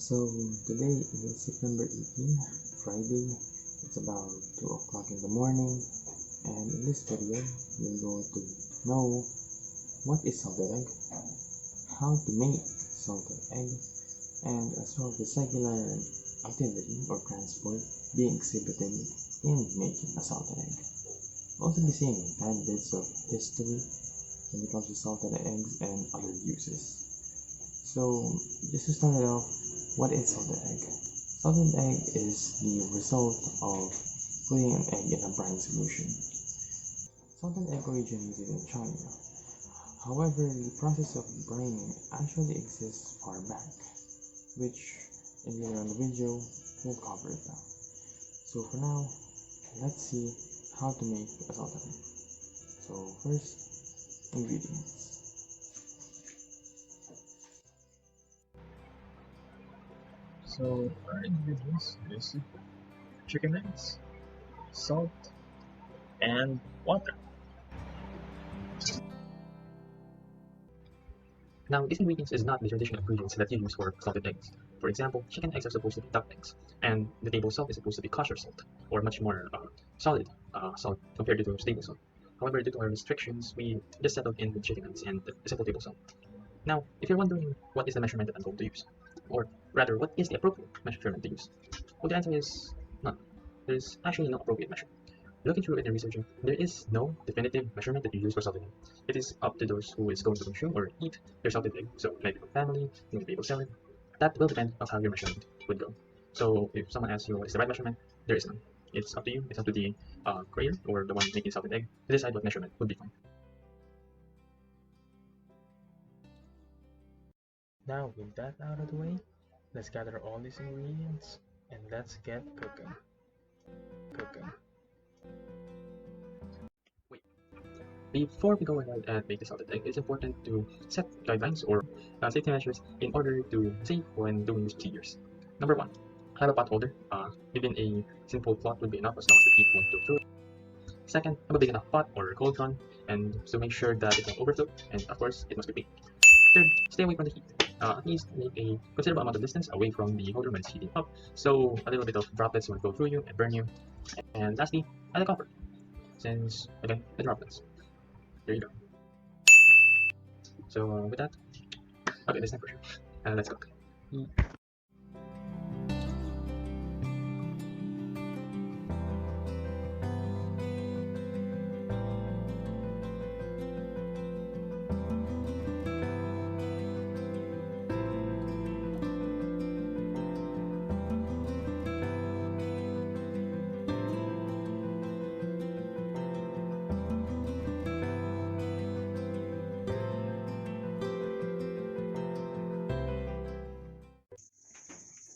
So today is September 18, Friday. It's about 2 o'clock in the morning, and in this video, we're going to know what is salted egg, how to make salted egg, and as well the cellular activity or transport being exhibited in making a salted egg. We'll also be seeing tad bits of history when it comes to salted eggs and other uses. So just to start it off, what is salted egg? Salted egg is the result of putting an egg in a brine solution. Salted egg originated in China. However, the process of brining actually exists far back, which in later on the video we'll cover it now. So for now, let's see how to make a salted egg. So first, ingredients. So our ingredients is chicken eggs, salt, and water. Now, these ingredients is not the traditional ingredients that you use for salted eggs. For example, chicken eggs are supposed to be duck eggs, and the table salt is supposed to be kosher salt, or much more solid salt compared to table salt. However, due to our restrictions, we just settled in with chicken eggs and the simple table salt. Now, if you're wondering what is the measurement that I'm going to use, or rather, what is the appropriate measurement to use? Well, the answer is none. There is actually no appropriate measure. Looking through it and researching, there is no definitive measurement that you use for salted egg. It is up to those who is going to consume or eat their salted egg. So maybe from family, maybe people sell it. That will depend on how your measurement would go. So if someone asks you what is the right measurement, there is none. It's up to you. It's up to the creator or the one making salted egg to decide what measurement would be fine. Now with that out of the way, let's gather all these ingredients and let's get cooking. Before we go ahead and make the salted egg, it's important to set guidelines or safety measures in order to save when doing these procedures. Number one, have a pot holder. Even a simple cloth would be enough as long as the heat won't go through it. Second, have a big enough pot or cauldron, and to make sure that it won't overflow, and of course, it must be big. Third, stay away from the heat. At least make a considerable amount of distance away from the holder when it's heating up, so a little bit of droplets won't go through you and burn you. And lastly, add a cover, since again, the droplets. There you go. So with that, okay, this time for sure. Let's cook.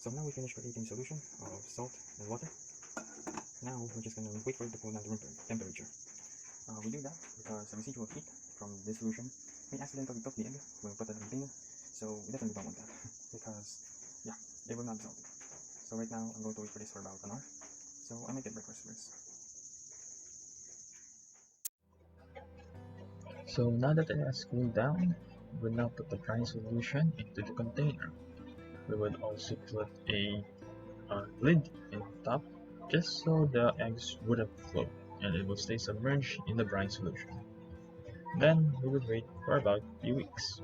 So now we finished creating solution of salt and water. Now we're just gonna wait for it to cool down to room temperature. We do that because the residual heat from this solution may accidentally cook the egg when we put it in the container. So we definitely don't want that because yeah, it will not be salted. So right now I'm going to wait for this for about an hour. So I might get breakfast first. So now that it has cooled down, we'll now put the brine solution into the container. We would also put a lid in top just so the eggs wouldn't float and it will stay submerged in the brine solution. Then we would wait for about 3 weeks.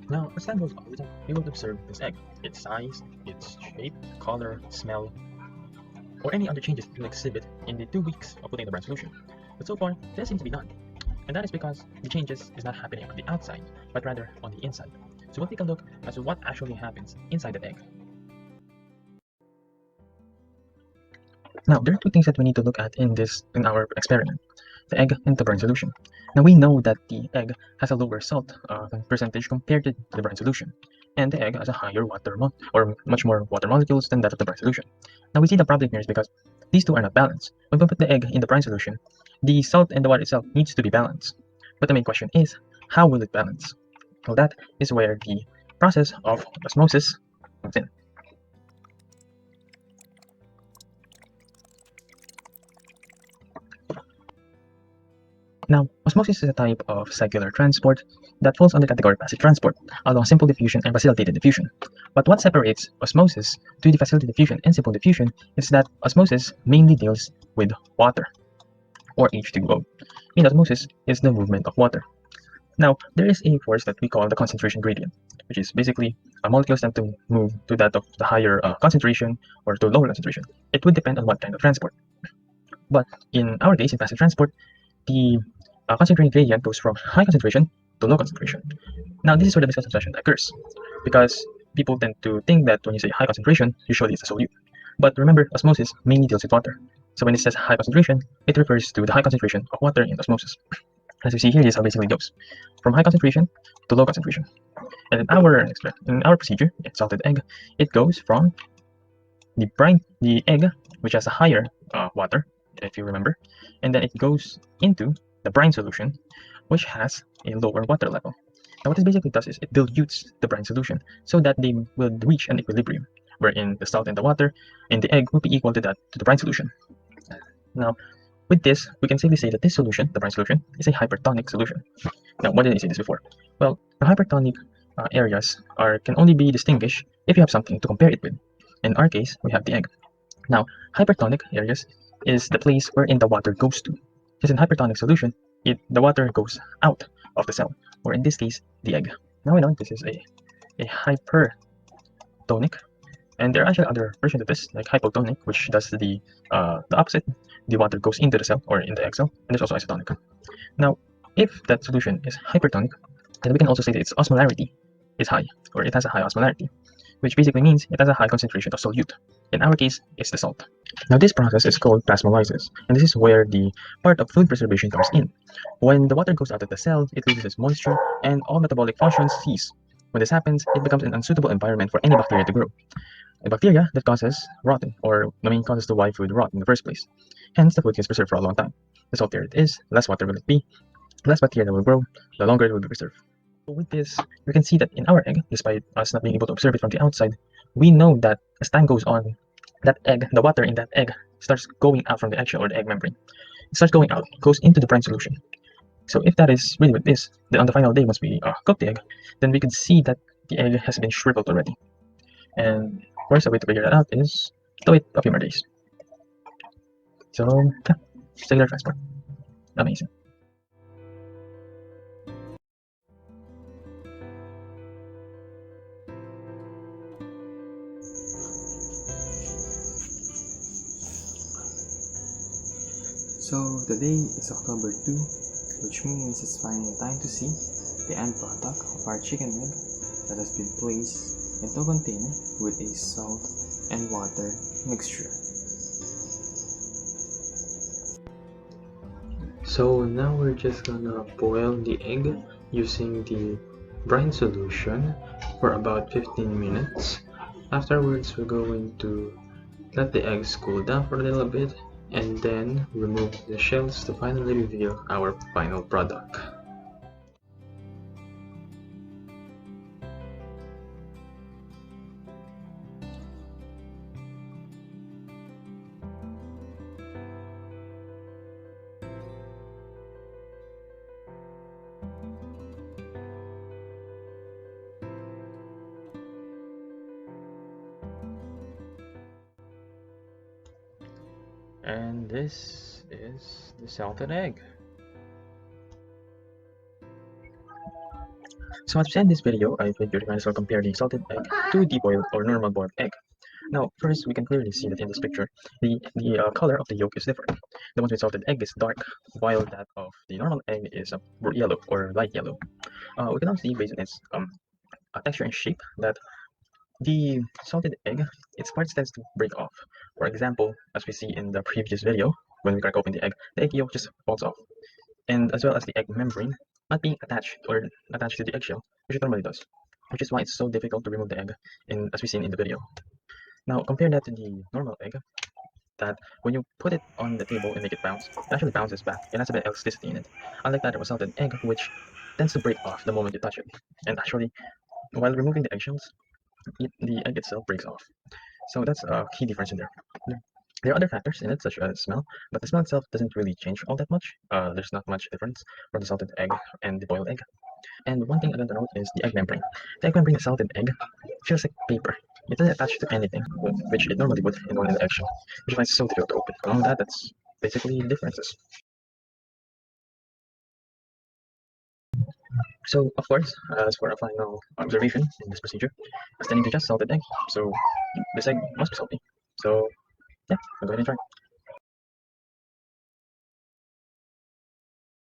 Now, as time goes on, we will observe this egg, its size, its shape, color, smell, or any other changes it will exhibit in the 2 weeks of putting the brine solution. But so far, there seems to be none. And that is because the changes is not happening on the outside, but rather on the inside. So we'll take a look as to what actually happens inside the egg. Now, there are two things that we need to look at in our experiment: the egg and the brine solution. Now we know that the egg has a lower salt percentage compared to the brine solution, and the egg has a higher or much more water molecules than that of the brine solution. Now we see the problem here is because these two are not balanced. When we put the egg in the brine solution, the salt and the water itself needs to be balanced. But the main question is, how will it balance? Well, that is where the process of osmosis comes in. Now, osmosis is a type of cellular transport that falls under the category of passive transport, along simple diffusion and facilitated diffusion. But what separates osmosis to the facilitated diffusion and simple diffusion is that osmosis mainly deals with water, or H2O. In osmosis is the movement of water. Now, there is a force that we call the concentration gradient, which is basically molecules tend to move to that of the higher concentration or to lower concentration. It would depend on what kind of transport. But in our case, in passive transport, the concentration gradient goes from high concentration to low concentration. Now, this is where the misconception occurs, because people tend to think that when you say high concentration, usually it's a solute. But remember, osmosis mainly deals with water. So when it says high concentration, it refers to the high concentration of water in osmosis. As you see here, this is how basically it goes, from high concentration to low concentration. And in our procedure, in salted egg, it goes from the egg, which has a higher water, if you remember, and then it goes into the brine solution, which has a lower water level. Now, what this basically does is it dilutes the brine solution so that they will reach an equilibrium, wherein the salt and the water in the egg will be equal to the brine solution. Now, with this, we can safely say that this solution, the brine solution, is a hypertonic solution. Now, why did I say this before? Well, the hypertonic areas can only be distinguished if you have something to compare it with. In our case, we have the egg. Now, hypertonic areas is the place wherein the water goes to. Because in hypertonic solution, the water goes out of the cell, or in this case, the egg. Now we know this is a hypertonic, and there are actually other versions of this, like hypotonic, which does the opposite. The water goes into the cell or in the egg cell, and there's also isotonic. Now, if that solution is hypertonic, then we can also say that its osmolarity is high, or it has a high osmolarity, which basically means it has a high concentration of solute. In our case, it's the salt. Now, this process is called plasmolysis, and this is where the part of fluid preservation comes in. When the water goes out of the cell, it loses moisture, and all metabolic functions cease. When this happens, it becomes an unsuitable environment for any bacteria to grow. A bacteria that causes rotten, or the main causes to why food rot in the first place. Hence, the food gets preserved for a long time. The saltier it is, less water will it be, less bacteria will grow, the longer it will be preserved. So with this, you can see that in our egg, despite us not being able to observe it from the outside, we know that as time goes on, that egg, the water in that egg, starts going out from the eggshell or the egg membrane. It starts going out, goes into the brine solution. So if that is really what it is, then on the final day, once we cook the egg, then we can see that the egg has been shriveled already. And of course, a way to figure that out is to wait a few more days. So, yeah, cellular transport. Amazing. So today is October 2, which means it's finally time to see the end product of our chicken egg that has been placed into a container with a salt and water mixture. So now we're just gonna boil the egg using the brine solution for about 15 minutes. Afterwards, we're going to let the eggs cool down for a little bit and then remove the shells to finally reveal our final product. And this is the salted egg. So as we said in this video, I figured we might as well compare the salted egg to the boiled or normal boiled egg. Now, first, we can clearly see that in this picture, the color of the yolk is different. The one with salted egg is dark, while that of the normal egg is yellow or light yellow. We can also see based on its texture and shape that the salted egg, its parts tends to break off. For example, as we see in the previous video, when we crack open the egg yolk just falls off. And as well as the egg membrane not being attached to the eggshell, which it normally does. Which is why it's so difficult to remove the egg, as we seen in the video. Now compare that to the normal egg, that when you put it on the table and make it bounce, it actually bounces back. It has a bit of elasticity in it. Unlike that of a salted egg, which tends to break off the moment you touch it. And actually, while removing the eggshells, the egg itself breaks off. So that's a key difference in there. There are other factors in it, such as smell, but the smell itself doesn't really change all that much. There's not much difference from the salted egg and the boiled egg. And one thing I want to note is the egg membrane. The egg membrane of salted egg feels like paper. It doesn't attach to anything, which it normally would in one in the eggshell, which is why it's so difficult to open. Along that, that's basically the differences. So, of course, as for a final observation in this procedure, as tending to just salted egg, so this egg must be salty. So, yeah, I'll go ahead and try.